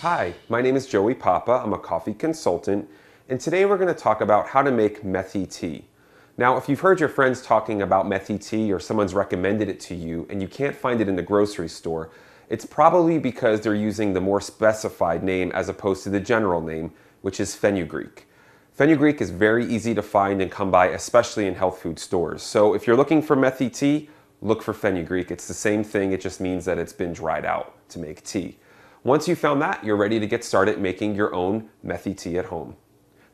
Hi, my name is Joey Papa. I'm a coffee consultant, and today we're going to talk about how to make Methi tea. Now, if you've heard your friends talking about Methi tea or someone's recommended it to you and you can't find it in the grocery store, it's probably because they're using the more specified name as opposed to the general name, which is fenugreek. Fenugreek is very easy to find and come by, especially in health food stores. So if you're looking for Methi tea, look for fenugreek. It's the same thing, it just means that it's been dried out to make tea. Once you've found that, you're ready to get started making your own Methi tea at home.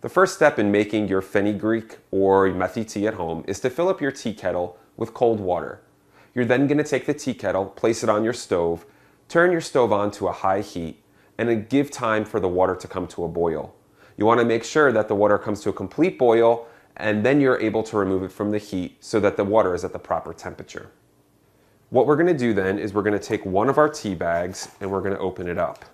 The first step in making your fenugreek or Methi tea at home is to fill up your tea kettle with cold water. You're then going to take the tea kettle, place it on your stove, turn your stove on to a high heat, and then give time for the water to come to a boil. You want to make sure that the water comes to a complete boil, and then you're able to remove it from the heat so that the water is at the proper temperature. What we're going to do then is we're going to take one of our tea bags and we're going to open it up.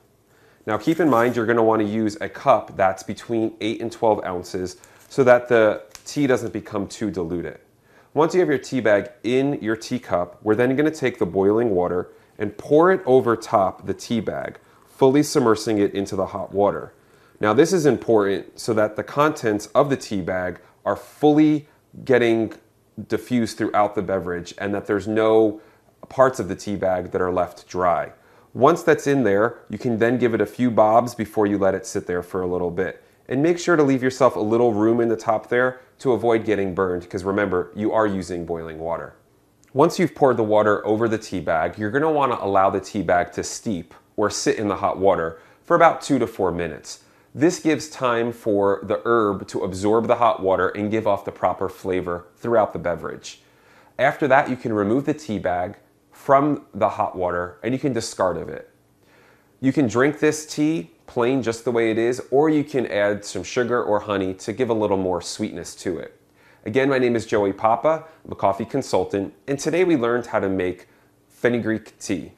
Now keep in mind you're going to want to use a cup that's between 8 and 12 ounces so that the tea doesn't become too diluted. Once you have your tea bag in your teacup, we're then going to take the boiling water and pour it over top the tea bag, fully submersing it into the hot water. Now this is important so that the contents of the tea bag are fully getting diffused throughout the beverage and that there's no parts of the tea bag that are left dry. Once that's in there, you can then give it a few bobs before you let it sit there for a little bit. And make sure to leave yourself a little room in the top there to avoid getting burned, because remember, you are using boiling water. Once you've poured the water over the tea bag, you're going to want to allow the tea bag to steep or sit in the hot water for about 2 to 4 minutes. This gives time for the herb to absorb the hot water and give off the proper flavor throughout the beverage. After that, you can remove the tea bag from the hot water and you can discard of it. You can drink this tea plain just the way it is, or you can add some sugar or honey to give a little more sweetness to it. Again, my name is Joey Papa. I'm a coffee consultant, and today we learned how to make fenugreek tea.